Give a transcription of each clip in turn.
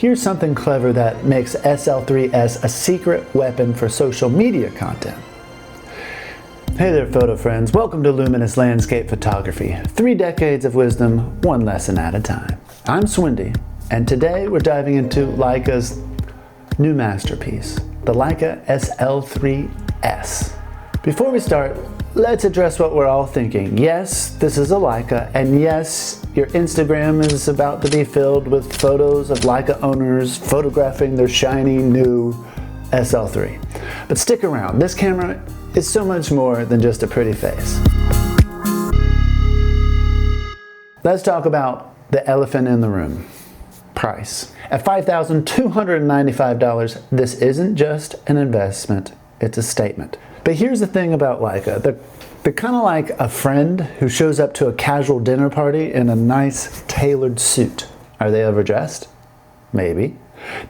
Here's something clever that makes SL3-S a secret weapon for social media content. Hey there, photo friends. Welcome to Luminous-Landscape photography. 3 decades of wisdom, 1 lesson at a time. I'm Swindy, and today we're diving into Leica's new masterpiece, the Leica SL3-S. Before we start, let's address what we're all thinking. Yes, this is a Leica, and yes, your Instagram is about to be filled with photos of Leica owners photographing their shiny new SL3. But stick around, this camera is so much more than just a pretty face. Let's talk about the elephant in the room, price. At $5,295, this isn't just an investment, it's a statement. But here's the thing about Leica. They're kind of like a friend who shows up to a casual dinner party in a nice tailored suit. Are they overdressed? Maybe.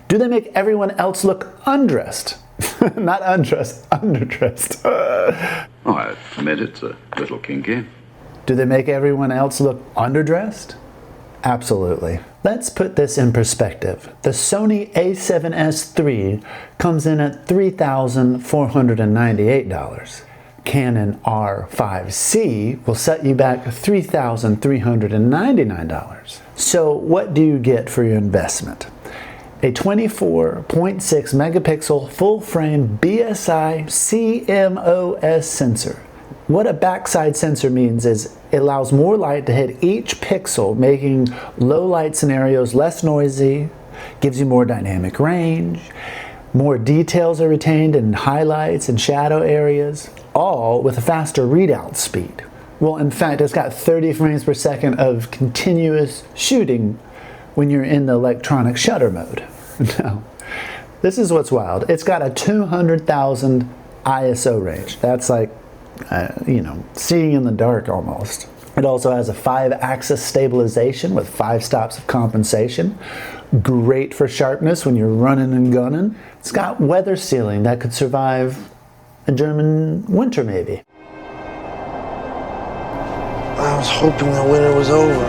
Do they make everyone else look undressed? Not undressed, underdressed. I admit it's a little kinky. Do they make everyone else look underdressed? Absolutely. Let's put this in perspective. The Sony A7S III comes in at $3,498. Canon R5C will set you back $3,399. So what do you get for your investment? A 24.6 megapixel full-frame BSI CMOS sensor. What a backside sensor means is it allows more light to hit each pixel, making low light scenarios less noisy, gives you more dynamic range, more details are retained in highlights and shadow areas, all with a faster readout speed. Well, in fact, it's got 30 frames per second of continuous shooting when you're in the electronic shutter mode. Now, this is what's wild. It's got a 200,000 ISO range. That's like, seeing in the dark almost. It also has a 5-axis stabilization with 5 stops of compensation. Great for sharpness when you're running and gunning. It's got weather sealing that could survive a German winter maybe. I was hoping the winter was over.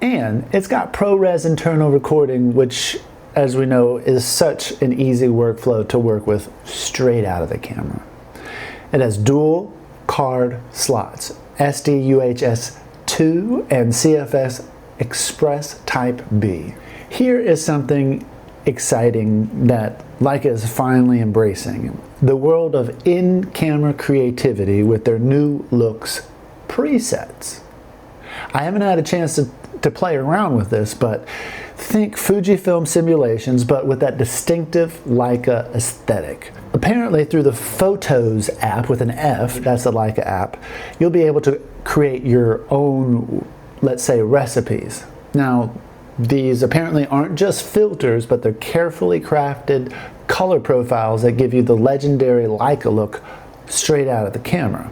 And it's got ProRes internal recording, which, as we know, is such an easy workflow to work with straight out of the camera. It has dual card slots, SD UHS 2 and CFS Express Type B. Here is something exciting that Leica is finally embracing. The world of in-camera creativity with their new looks presets. I haven't had a chance to play around with this, but think Fujifilm simulations, but with that distinctive Leica aesthetic. Apparently through the Photos app with an F, that's the Leica app, you'll be able to create your own, let's say, recipes. Now, these apparently aren't just filters, but they're carefully crafted color profiles that give you the legendary Leica look straight out of the camera.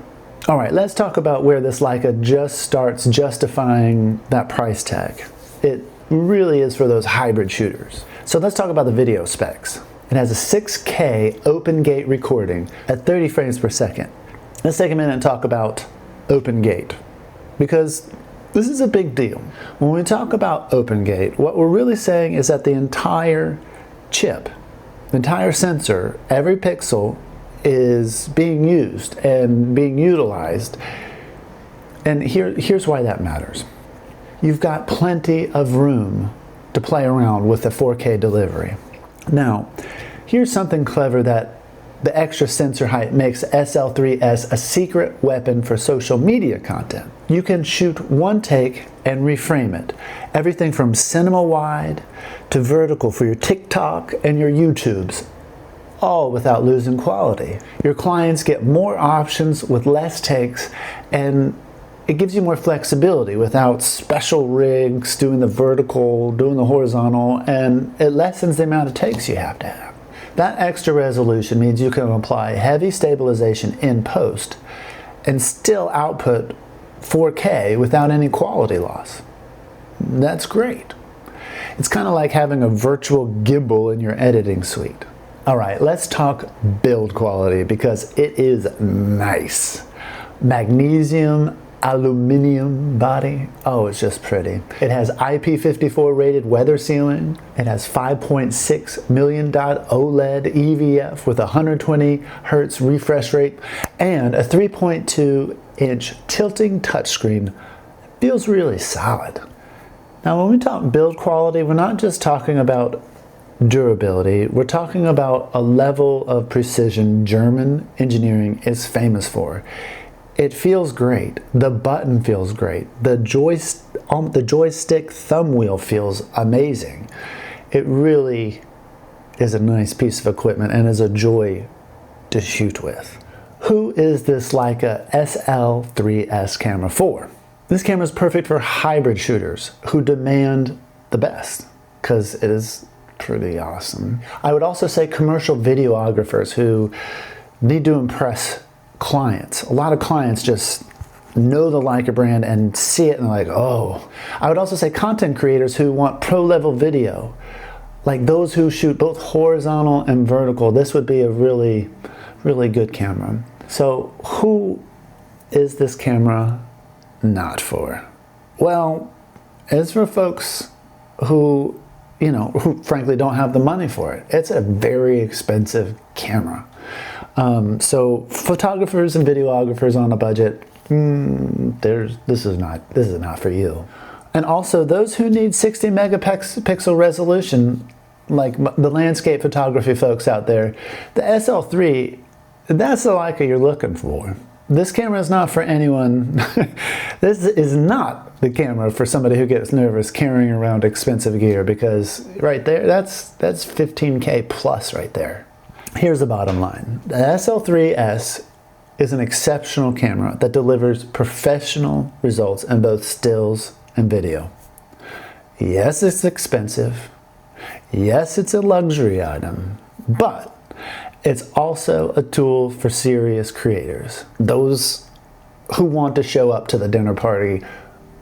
All right, let's talk about where this Leica just starts justifying that price tag. It really is for those hybrid shooters. So let's talk about the video specs. It has a 6K open gate recording at 30 frames per second. Let's take a minute and talk about open gate, because this is a big deal. When we talk about open gate, what we're really saying is that the entire chip, the entire sensor, every pixel is being used and being utilized. And here's why that matters. You've got plenty of room to play around with the 4K delivery. Now, here's something clever that the extra sensor height makes SL3-S a secret weapon for social media content. You can shoot one take and reframe it. Everything from cinema wide to vertical for your TikTok and your YouTubes, all without losing quality. Your clients get more options with less takes, and it gives you more flexibility without special rigs, doing the vertical, doing the horizontal, and it lessens the amount of takes you have to have. That extra resolution means you can apply heavy stabilization in post and still output 4K without any quality loss. That's great. It's kind of like having a virtual gimbal in your editing suite. All right, let's talk build quality because it is nice. Magnesium aluminum body. Oh, it's just pretty. It has IP54 rated weather sealing. It has 5.6 million dot OLED EVF with 120 Hertz refresh rate and a 3.2-inch tilting touchscreen. Feels really solid. Now, when we talk build quality, we're not just talking about durability, we're talking about a level of precision German engineering is famous for. It feels great. The button feels great. The joystick thumb wheel feels amazing. It really is a nice piece of equipment and is a joy to shoot with. Who is this Leica SL3-S camera for? This camera is perfect for hybrid shooters who demand the best because it is pretty awesome. I would also say commercial videographers who need to impress clients. A lot of clients just know the Leica brand and see it and they're like, oh. I would also say content creators who want pro level video, like those who shoot both horizontal and vertical. This would be a really, really good camera. So who is this camera not for? Well, it's for folks who, who frankly don't have the money for it. It's a very expensive camera. So photographers and videographers on a budget, this is not for you. And also those who need 60 megapixel resolution, like the landscape photography folks out there, the SL3, that's the Leica you're looking for. This camera is not for anyone. This is not the camera for somebody who gets nervous carrying around expensive gear, because right there, that's 15K plus right there. Here's the bottom line. The SL3-S is an exceptional camera that delivers professional results in both stills and video. Yes, it's expensive. Yes, it's a luxury item, but it's also a tool for serious creators, those who want to show up to the dinner party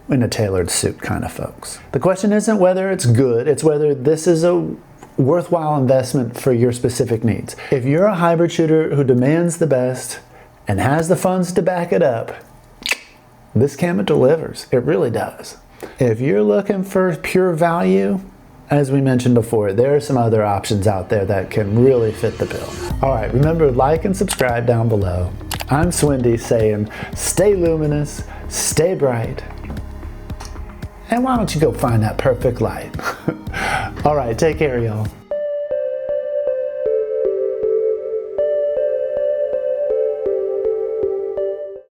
in a tailored suit kind of folks. The question isn't whether it's good, it's whether this is a worthwhile investment for your specific needs. If you're a hybrid shooter who demands the best and has the funds to back it up, this camera delivers. It really does. If you're looking for pure value, as we mentioned before, there are some other options out there that can really fit the bill. All right, remember, like and subscribe down below. I'm Swindy saying, stay luminous, stay bright, and why don't you go find that perfect light? All right, take care, y'all.